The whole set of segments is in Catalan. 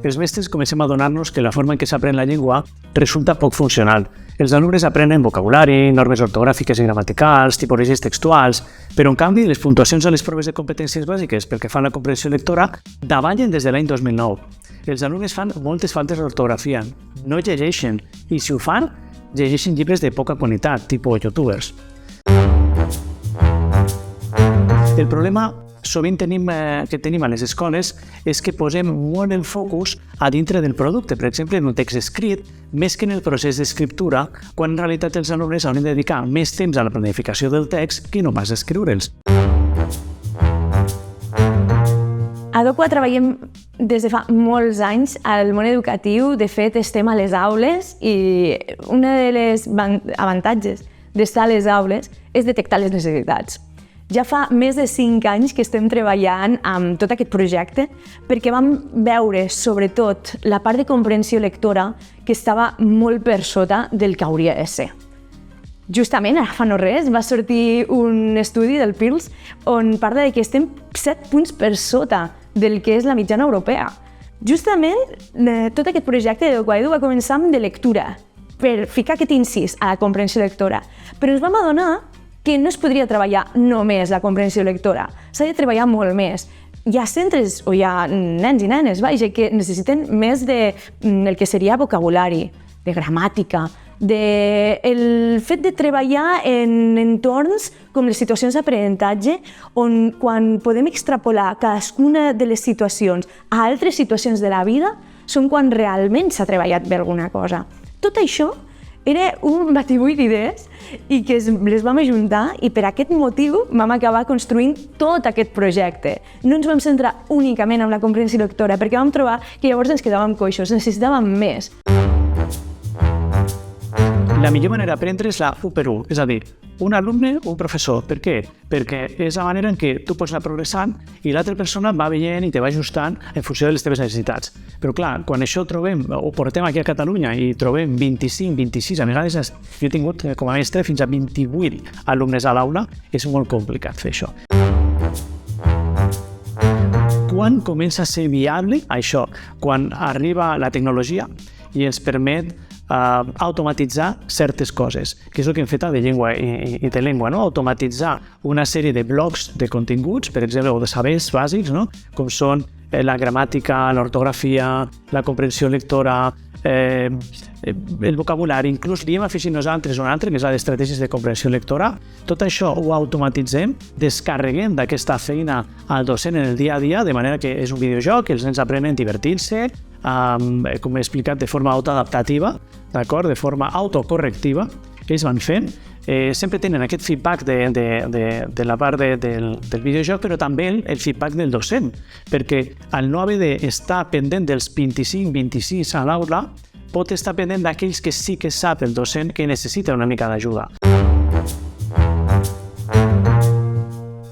els mestres comencem a adonar-nos que la forma en què s'aprèn la llengua resulta poc funcional. Els alumnes aprenen vocabulari, normes ortogràfiques i gramaticals, tipologies textuals, però en canvi les puntuacions a les proves de competències bàsiques pel que fa a la comprensió lectora davallen des de l'any 2009. Els alumnes fan moltes faltes d'ortografia, no llegeixen, i si ho fan, llegeixen llibres de poca qualitat, tipus youtubers. El problema sovint que tenim a les escoles és que posem molt el focus a dintre del producte, per exemple, en un text escrit, més que en el procés d'escriptura, quan en realitat els alumnes haurien de dedicar més temps a la planificació del text que no pas a escriure'ls. A Docua treballem des de fa molts anys al món educatiu. De fet, estem a les aules i un dels avantatges d'estar a les aules és detectar les necessitats. Ja fa més de 5 anys que estem treballant amb tot aquest projecte perquè vam veure, sobretot, la part de comprensió lectora que estava molt per sota del que hauria de ser. Justament, ara fa no res, va sortir un estudi del PIRLS on parla de que estem 7 punts per sota del que és la mitjana europea. Justament, tot aquest projecte de Docua Edu va començar amb de lectura, per ficar aquest incís a la comprensió lectora, però ens vam adonar que no es podria treballar només la comprensió lectora, s'ha de treballar molt més. Hi ha centres o hi ha nens i nenes, que necessiten més del que seria vocabulari, de gramàtica, el fet de treballar en entorns com les situacions d'aprenentatge, on quan podem extrapolar cadascuna de les situacions a altres situacions de la vida, són quan realment s'ha treballat bé alguna cosa. Tot això era un batibull d'idees i que les vam ajuntar i per aquest motiu vam acabar construint tot aquest projecte. No ens vam centrar únicament en la comprensió lectora perquè vam trobar que llavors ens quedàvem coixos, necessitàvem més. La millor manera d'aprendre és la 1 per 1, és a dir, un alumne, un professor. Per què? Perquè és la manera en què tu pots anar progressant i l'altra persona va veient i te va ajustant en funció de les teves necessitats. Però clar, quan això ho portem aquí a Catalunya i trobem 25, 26, a vegades jo he tingut com a mestre fins a 28 alumnes a l'aula, és molt complicat fer això. Quan comença a ser viable això? Quan arriba la tecnologia i ens permet automatitzar certes coses, que és el que hem fet a de llengua i de llengua, automatitzar una sèrie de blocs de continguts, per exemple, o de sabers bàsics, com són la gramàtica, l'ortografia, la comprensió lectora, el vocabulari, inclús li hem afegit nosaltres un altre, que és la d'estratègies de comprensió lectora. Tot això ho automatitzem, descarreguem d'aquesta feina al docent en el dia a dia, de manera que és un videojoc, els nens aprenen divertint-se, com he explicat, de forma autoadaptativa, de forma autocorrectiva, que ells van fent. Sempre tenen aquest feedback de la part del videojoc, però també el feedback del docent, perquè al no haver d'estar pendent dels 25, 26 a l'aula, pot estar pendent d'aquells que sí que sap el docent que necessita una mica d'ajuda.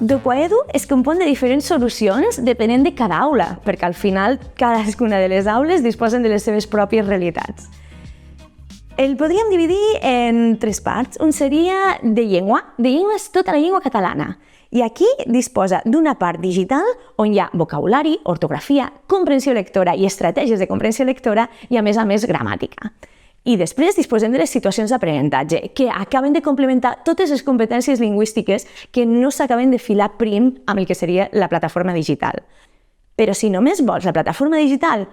Docua Edu es compon de diferents solucions depenent de cada aula, perquè al final cadascuna de les aules disposen de les seves pròpies realitats. El podríem dividir en 3 parts. Un seria de llengua. De llengua és tota la llengua catalana. I aquí disposa d'una part digital on hi ha vocabulari, ortografia, comprensió lectora i estratègies de comprensió lectora i, a més, gramàtica. I després disposem de les situacions d'aprenentatge, que acaben de complementar totes les competències lingüístiques que no s'acaben de filar prim amb el que seria la plataforma digital. Però si només vols la plataforma digital,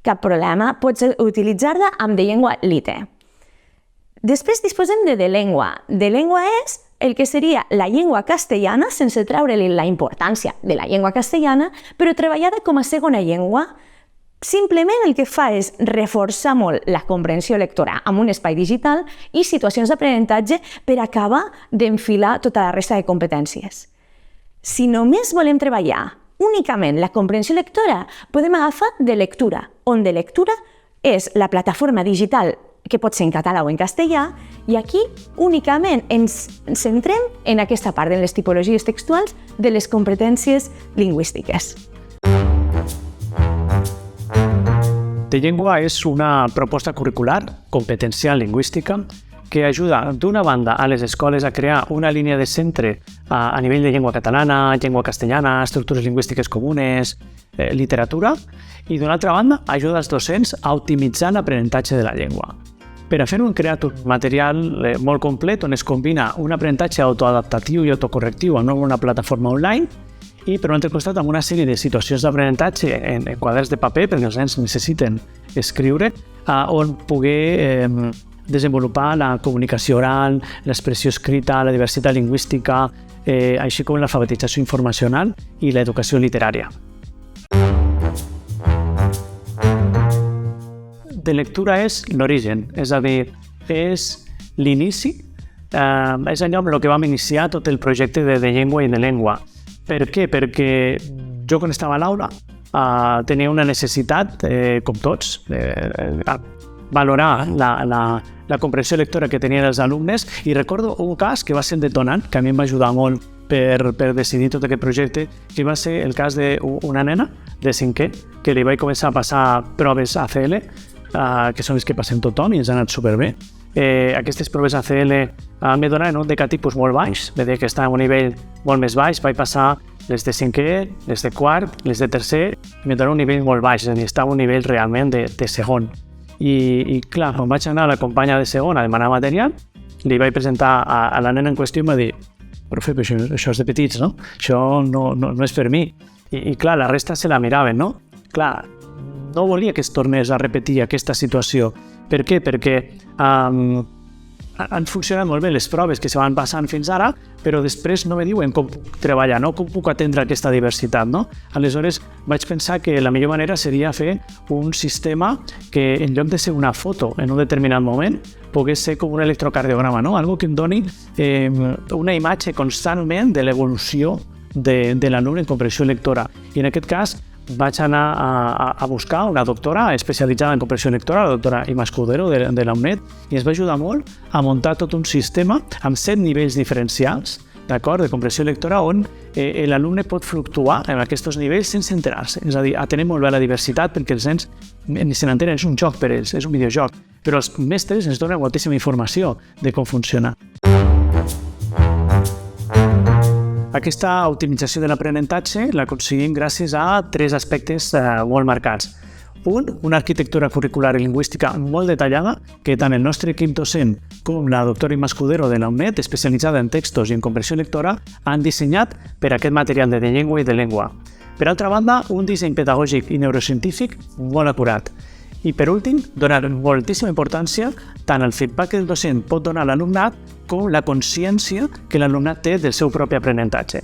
cap problema, pots utilitzar-la amb de llengua Lite. Després disposem de llengua. De llengua és el que seria la llengua castellana, sense treure-li la importància de la llengua castellana, però treballada com a segona llengua. Simplement el que fa és reforçar molt la comprensió lectora amb un espai digital i situacions d'aprenentatge per acabar d'enfilar tota la resta de competències. Si només volem treballar únicament la comprensió lectora, podem agafar de lectura, on de lectura és la plataforma digital que pot ser en català o en castellà, i aquí únicament ens centrem en aquesta part, en les tipologies textuals de les competències lingüístiques. De llengua és una proposta curricular competencial lingüística que ajuda d'una banda a les escoles a crear una línia de centre a nivell de llengua catalana, llengua castellana, estructures lingüístiques comunes, literatura, i d'una altra banda ajuda els docents a optimitzar l'aprenentatge de la llengua. Per a fer-ho hem creat un material molt complet on es combina un aprenentatge autoadaptatiu i autocorrectiu en una plataforma online i, per un altre costat, amb una sèrie de situacions d'aprenentatge en quaderns de paper, perquè els nens necessiten escriure, on poder desenvolupar la comunicació oral, l'expressió escrita, la diversitat lingüística, així com l'alfabetització informacional i l'educació literària. De lectura és l'origen, és a dir, és l'inici, és allò amb el que vam iniciar tot el projecte de llengua i de llengua. Per què? Perquè jo quan estava a l'aula tenia una necessitat, com tots, de valorar la comprensió lectora que tenien els alumnes i recordo un cas que va ser detonant, que a mi em va ajudar molt per decidir tot aquest projecte, que va ser el cas d'una nena de 5è que li vaig començar a passar proves ACL, que són les que passem tothom i ens ha anat superbé. Aquestes proves ACL me donaven un DK tipus molt baix, va dir que estava a un nivell molt més baix, vaig passar les de 5è, les de quart, les de tercer, i me donava un nivell molt baix, és a dir, estava a un nivell realment de segon. I clar, quan vaig anar a la companya de segon a demanar material, li vaig presentar a la nena en qüestió i em va dir: profe, però això és de petits, no? Això no és per mi. I clar, la resta se la miraven, no? Clar, no volia que es tornés a repetir aquesta situació. Per què? Perquè han funcionat molt bé les proves que se van passant fins ara, però després no me diuen com puc treballar, no? Com puc atendre aquesta diversitat, no? Aleshores vaig pensar que la millor manera seria fer un sistema que en lloc de ser una foto en un determinat moment pogués ser com un electrocardiograma, no? Algo que em doni una imatge constantment de l'evolució de l'alumne en comprensió lectora. I en aquest cas vaig anar a buscar una doctora especialitzada en comprensió lectora, la doctora Imma Escudero de la UNED, i ens va ajudar molt a muntar tot un sistema amb 7 nivells diferencials, d'acord, de comprensió lectora, on l'alumne pot fluctuar en aquests nivells sense enterar-se. És a dir, atenem molt bé la diversitat perquè els nens ni se n'entenen, és un joc per ells, és un videojoc, però els mestres ens donen moltíssima informació de com funciona. Aquesta optimització de l'aprenentatge l'aconseguim gràcies a 3 aspectes molt marcats. Una arquitectura curricular i lingüística molt detallada que tant el nostre equip docent com la doctora Imma Escudero de la UNED, especialitzada en textos i en comprensió lectora, han dissenyat per a aquest material de llengua i de llengua. Per altra banda, un disseny pedagògic i neurocientífic molt acurat. I per últim, donar moltíssima importància tant al feedback que el docent pot donar a l'alumnat com la consciència que l'alumnat té del seu propi aprenentatge.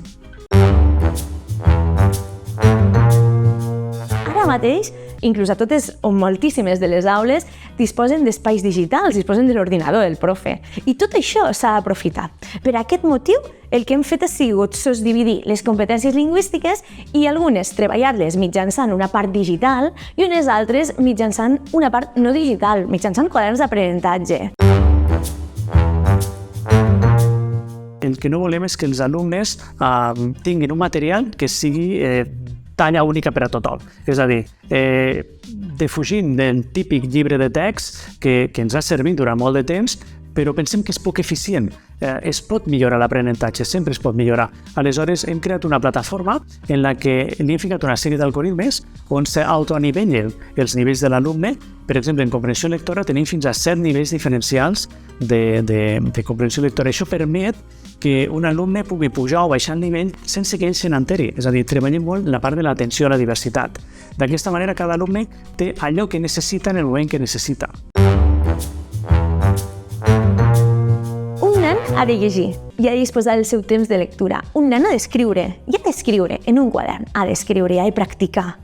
Ara mateix, inclús a totes o moltíssimes de les aules disposen d'espais digitals, disposen de l'ordinador del profe. I tot això s'ha d'aprofitar. Per aquest motiu, el que hem fet ha sigut subdividir les competències lingüístiques i algunes treballar-les mitjançant una part digital i unes altres mitjançant una part no digital, mitjançant quaderns d'aprenentatge. El que no volem és que els alumnes tinguin un material que sigui talla única per a tothom. És a dir, defugint del típic llibre de text que ens ha servit durant molt de temps, però pensem que és poc eficient. Es pot millorar l'aprenentatge, sempre es pot millorar. Aleshores, hem creat una plataforma en la que li hem ficat una sèrie d'algoritmes on s'autoanivellen els nivells de l'alumne. Per exemple, en comprensió lectora tenim fins a 7 nivells diferencials de comprensió lectora. Això permet que un alumne pugui pujar o baixar el nivell sense que ell se n'enteri. És a dir, treballem molt la part de l'atenció a la diversitat. D'aquesta manera, cada alumne té allò que necessita en el moment que necessita. Un nen ha de llegir i ha de disposar del seu temps de lectura. Un nen ha d'escriure i ha d'escriure en un quadern, ha d'escriure i ha de practicar.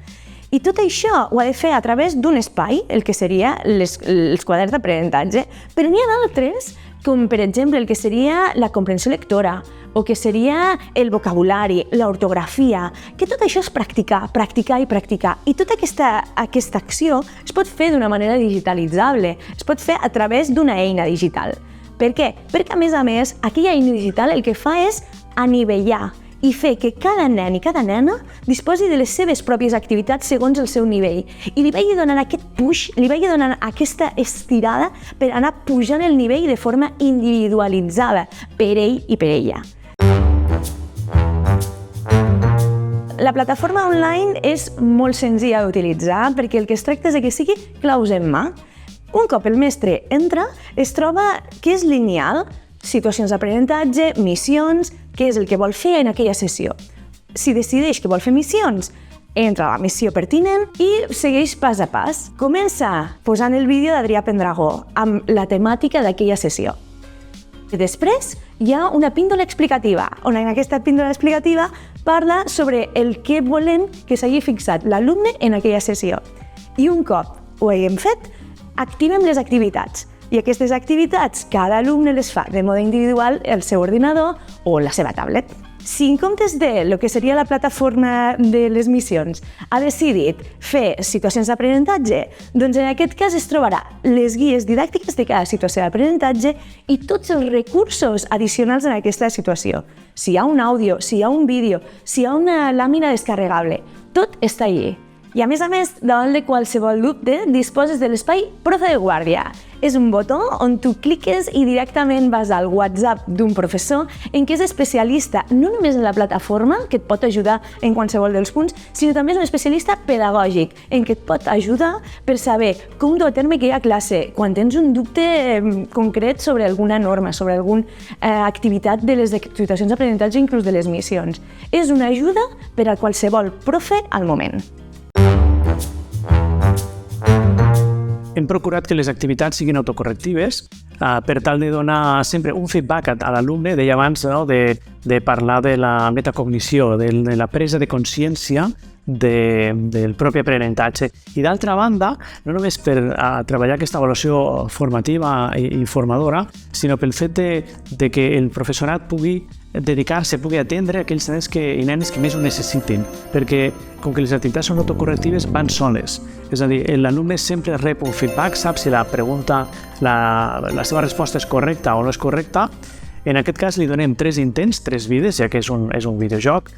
I tot això ho ha de fer a través d'un espai, el que seria els quaderns d'aprenentatge, però n'hi ha d'altres, com per exemple el que seria la comprensió lectora, o que seria el vocabulari, l'ortografia, que tot això és practicar, practicar i practicar. I tota aquesta acció es pot fer d'una manera digitalitzable, es pot fer a través d'una eina digital. Per què? Perquè, a més, aquella eina digital el que fa és anivellar i fer que cada nen i cada nena disposi de les seves pròpies activitats segons el seu nivell. I li vagi donant aquest push, li vagi donant aquesta estirada per anar pujant el nivell de forma individualitzada per ell i per ella. La plataforma online és molt senzilla d'utilitzar perquè el que es tracta és que sigui claus en mà. Un cop el mestre entra, es troba què és lineal, situacions d'aprenentatge, missions, què és el que vol fer en aquella sessió. Si decideix que vol fer missions, entra a la missió pertinent i segueix pas a pas. Comença posant el vídeo d'Adrià Pendragó amb la temàtica d'aquella sessió. Després hi ha una píndola explicativa, on en aquesta píndola explicativa parla sobre el que volem que s'hagi fixat l'alumne en aquella sessió. I un cop ho haguem fet, activem les activitats. I aquestes activitats cada alumne les fa de mode individual al seu ordinador o la seva tablet. Si en comptes de lo que seria la plataforma de les missions ha decidit fer situacions d'aprenentatge, doncs en aquest cas es trobarà les guies didàctiques de cada situació d'aprenentatge i tots els recursos addicionals en aquesta situació. Si hi ha un àudio, si hi ha un vídeo, si hi ha una làmina descarregable, tot està allí. I a més, davant de qualsevol dubte, disposes de l'espai Profe de Guàrdia. És un botó on tu cliques i directament vas al WhatsApp d'un professor en què és especialista no només en la plataforma, que et pot ajudar en qualsevol dels punts, sinó també és un especialista pedagògic, en què et pot ajudar per saber com dur a terme aquella classe, quan tens un dubte concret sobre alguna norma, sobre alguna activitat de les situacions d'aprenentatge, inclús de les missions. És una ajuda per a qualsevol profe al moment. Hem procurat que les activitats siguin autocorrectives per tal de donar sempre un feedback a l'alumne, deia abans, de parlar de la metacognició, de la presa de consciència del propi aprenentatge. I d'altra banda, no només per treballar aquesta avaluació formativa i formadora, sinó pel fet de que el professorat pugui dedicar-se, pugui atendre aquells nens i nenes que més ho necessitin, perquè com que les activitats són autocorrectives van soles, és a dir, l'alumne sempre rep un feedback, sap si la pregunta, la seva resposta és correcta o no és correcta. En aquest cas li donem 3 intents, 3 vides, ja que és un videojoc,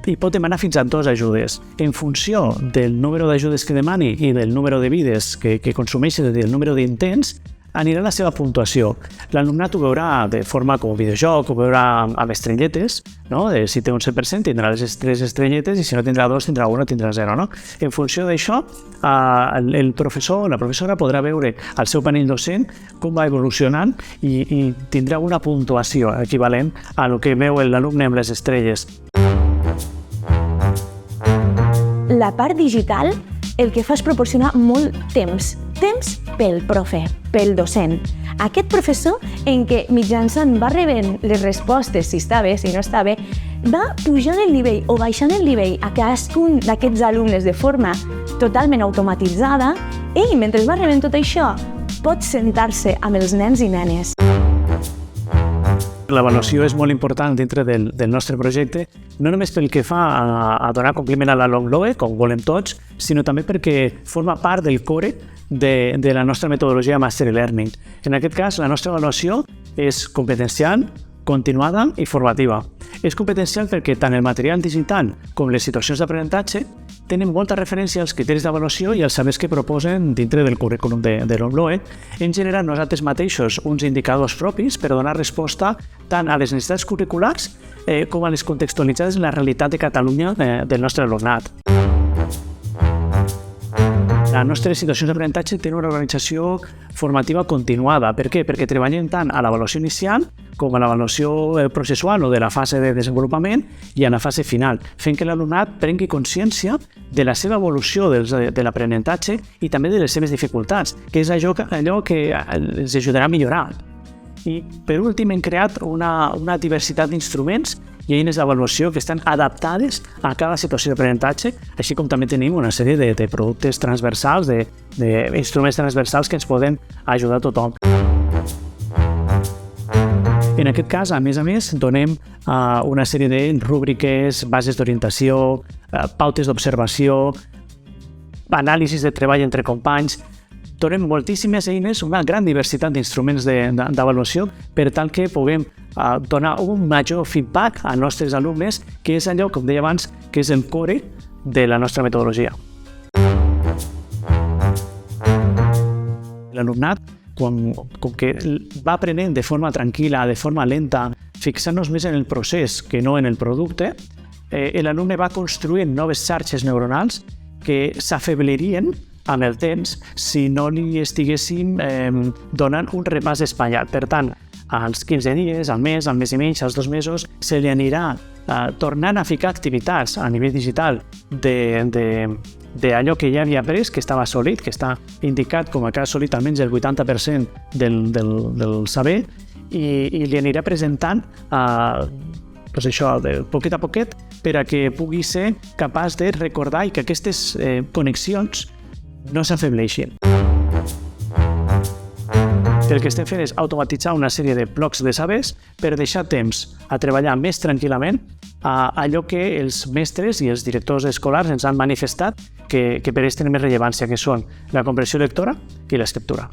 i pot demanar fins a 2 ajudes. En funció del número d'ajudes que demani i del número de vides que consumeixi, és a dir, el número d'intents, anirà la seva puntuació. L'alumnat ho veurà de forma com videojoc, ho veurà amb estrelletes, no? Si té un 100% tindrà les 3 estrelletes i si no tindrà 2, tindrà 1, tindrà 0. No? En funció d'això, el professor o la professora podrà veure al seu panell docent com va evolucionant i tindrà una puntuació equivalent a el que veu l'alumne amb les estrelles. La part digital el que fa és proporcionar molt temps pel profe, pel docent. Aquest professor en què mitjançant va rebent les respostes, si està bé, si no està bé, va pujant el nivell o baixant el nivell a cadascun d'aquests alumnes de forma totalment automatitzada, ell, mentre va rebent tot això, pot sentar-se amb els nens i nenes. L'avaluació és molt important dintre del nostre projecte, no només pel que fa a donar compliment a la LOMLOE, com volem tots, sinó també perquè forma part del core de la nostra metodologia Master e-Learning. En aquest cas, la nostra avaluació és competencial, continuada i formativa. És competencial perquè tant el material digital com les situacions d'aprenentatge tenen molta referència als criteris d'avaluació i als sabers que proposen dintre del currículum de l'OMLOE. Hem generat nosaltres mateixos uns indicadors propis per donar resposta tant a les necessitats curriculars com a les contextualitzades en la realitat de Catalunya del nostre alumnat. La nostra situació d'aprenentatge té una organització formativa continuada. Per què? Perquè treballem tant a l'avaluació inicial com a l'avaluació processual o de la fase de desenvolupament i a la fase final, fent que l'alumnat prengui consciència de la seva evolució de l'aprenentatge i també de les seves dificultats, que és allò que els ajudarà a millorar. I, per últim, hem creat una diversitat d'instruments i eines d'avaluació que estan adaptades a cada situació d'aprenentatge, així com també tenim una sèrie de productes transversals, d'instruments transversals que ens poden ajudar a tothom. En aquest cas, a més, donem una sèrie de rúbriques, bases d'orientació, pautes d'observació, anàlisis de treball entre companys. donem moltíssimes eines, una gran diversitat d'instruments d'avaluació per tal que puguem donar un major feedback als nostres alumnes, que és allò, com deia abans, que és el core de la nostra metodologia. L'alumnat, com que va aprenent de forma tranquil·la, de forma lenta, fixant-nos més en el procés que no en el producte, l'alumne va construint noves xarxes neuronals que s'afeblirien amb el temps si no li estiguéssim donant un repàs espatllat. Per tant, als 15 dies, al mes i mig, als 2 mesos, se li anirà tornant a ficar activitats a nivell digital d'allò que ja havia après, que estava assolit, que està indicat com que ha assolit almenys el 80% del saber, i li anirà presentant això, de poquet a poquet, per a que pugui ser capaç de recordar i que aquestes connexions no s'afebleixin. El que estem fent és automatitzar una sèrie de blocs de sabers per deixar temps a treballar més tranquil·lament a allò que els mestres i els directors escolars ens han manifestat que per ells tenen més rellevància, que són la comprensió lectora i l'escriptura.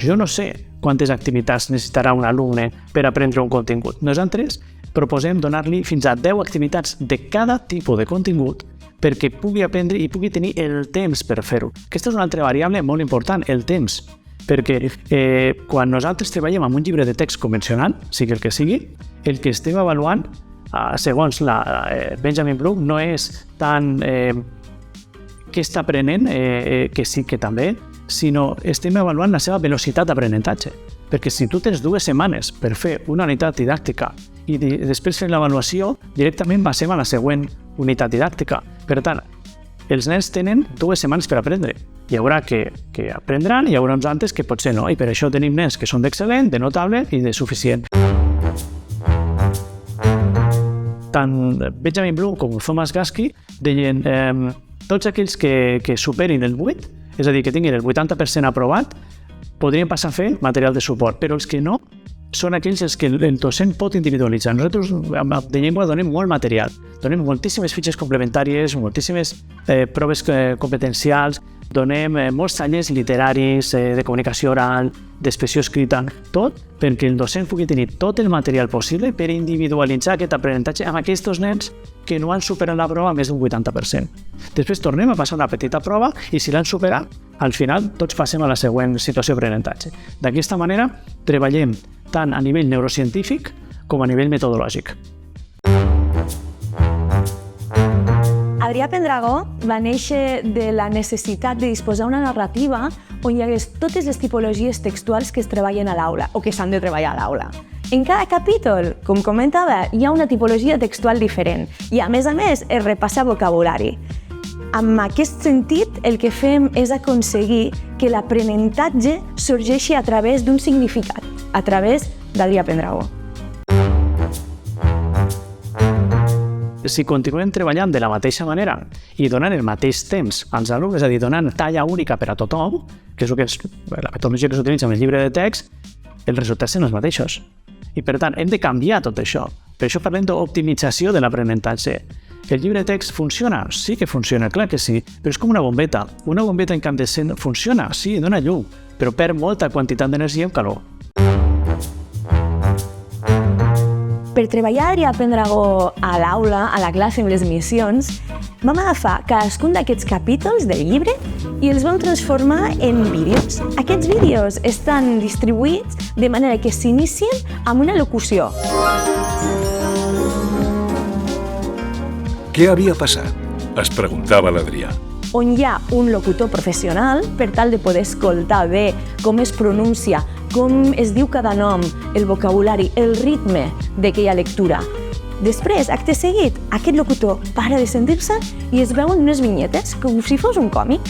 Jo no sé quantes activitats necessitarà un alumne per aprendre un contingut. Nosaltres proposem donar-li fins a 10 activitats de cada tipus de contingut perquè pugui aprendre i pugui tenir el temps per fer-ho. Aquesta és una altra variable molt important, el temps. Perquè quan nosaltres treballem amb un llibre de text convencional, sigui el que sigui, el que estem avaluant, segons Benjamin Bloom, no és tant què està aprenent, que sí que també, sinó estem avaluant la seva velocitat d'aprenentatge. Perquè si tu tens 2 setmanes per fer una unitat didàctica i després fer l'avaluació, directament passem a la següent unitat didàctica. Per tant, els nens tenen 2 setmanes per aprendre. Hi haurà que aprendran i hi haurà uns altres que potser no, i per això tenim nens que són d'excel·lent, de notable i de suficient. Tant Benjamin Bloom com Thomas Gaski deien tots aquells que superin el 8, és a dir, que tinguin el 80% aprovat, podrien passar a fer material de suport, però els que no són aquells que el docent pot individualitzar. Nosaltres de llengua donem molt material, donem moltíssimes fitxes complementàries, moltíssimes proves competencials, donem molts tallers literaris, de comunicació oral, d'expressió escrita, tot perquè el docent pugui tenir tot el material possible per individualitzar aquest aprenentatge amb aquests nens que no han superat la prova més d'un 80%. Després tornem a passar una petita prova i si l'han superat, al final tots passem a la següent situació d'aprenentatge. D'aquesta manera treballem tant a nivell neurocientífic com a nivell metodològic. Adrià Pendragó va néixer de la necessitat de disposar una narrativa on hi hagués totes les tipologies textuals que es treballen a l'aula o que s'han de treballar a l'aula. En cada capítol, com comentava, hi ha una tipologia textual diferent i, a més, es repassa vocabulari. Amb aquest sentit, el que fem és aconseguir que l'aprenentatge sorgeixi a través d'un significat, a través d'Adrià Pendragó. Si continuem treballant de la mateixa manera i donant el mateix temps als alumnes, és a dir, donant talla única per a tothom, que és la metodologia que s'utilitza en el llibre de text, els resultats són els mateixos. I per tant, hem de canviar tot això. Per això parlem d'optimització de l'aprenentatge. El llibre de text funciona? Sí que funciona, clar que sí, però és com una bombeta. Una bombeta incandescent funciona, sí, dona llum, però perd molta quantitat d'energia en calor. Per treballar Adrià Pendragó a l'aula, a la classe amb les missions, vam agafar cadascun d'aquests capítols del llibre i els vam transformar en vídeos. Aquests vídeos estan distribuïts de manera que s'inicien amb una locució. Què havia passat? Es preguntava l'Adrià. On hi ha un locutor professional per tal de poder escoltar bé com es pronuncia, com es diu cada nom, el vocabulari, el ritme d'aquella lectura. Després, acte seguit, aquest locutor para de sentir-se i es veuen unes vinyetes com si fos un còmic.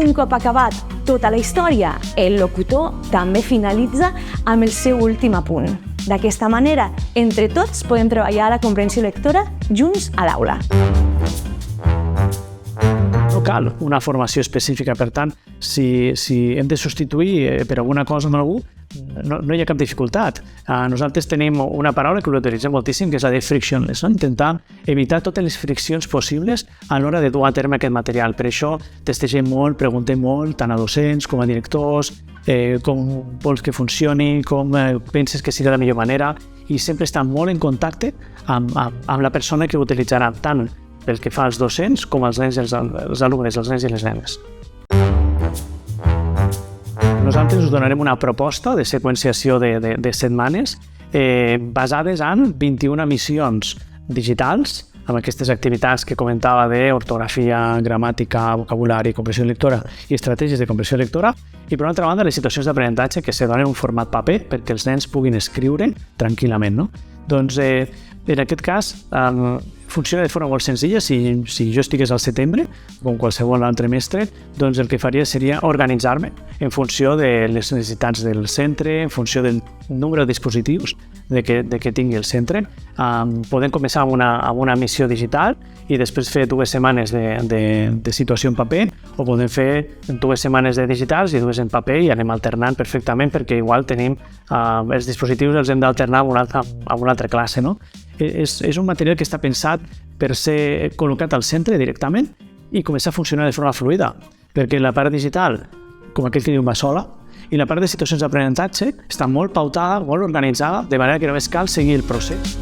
Un cop acabat tota la història, el locutor també finalitza amb el seu últim apunt. D'aquesta manera, entre tots podem treballar la comprensió lectora junts a l'aula. cal una formació específica. Per tant, si hem de substituir per alguna cosa amb algú, no hi ha cap dificultat. Nosaltres tenim una paraula que l'utilitzem moltíssim, que és la de frictionless, no? Intentar evitar totes les friccions possibles a l'hora de dur a terme aquest material. Per això testegem molt, preguntem molt, tant a docents com a directors, com vols que funcioni, com penses que sigui la millor manera, i sempre estar molt en contacte amb la persona que ho utilitzarà, tant pel que fa als docents com als nens i els alumnes, els nens i les nenes. Nosaltres us donarem una proposta de seqüenciació de setmanes basades en 21 missions digitals, amb aquestes activitats que comentava d'ortografia, gramàtica, vocabulari, comprensió lectora i estratègies de comprensió lectora, i per una altra banda les situacions d'aprenentatge que se donen en un format paper perquè els nens puguin escriure tranquil·lament, no? Doncs en aquest cas funciona de forma molt senzilla. Si jo estigués al setembre, com qualsevol altre mestre, doncs el que faria seria organitzar-me en funció de les necessitats del centre, en funció del nombre de dispositius que tingui el centre. Podem començar amb una missió digital i després fer 2 setmanes de situació en paper, o podem fer 2 setmanes de digitals i 2 en paper, i anem alternant perfectament, perquè igual tenim els dispositius, els hem d'alternar amb una altra classe, no? És un material que està pensat per ser col·locat al centre directament i començar a funcionar de forma fluida, perquè la part digital, com aquell que diu, va sola, i la part de situacions d'aprenentatge està molt pautada, molt organitzada, de manera que només cal seguir el procés.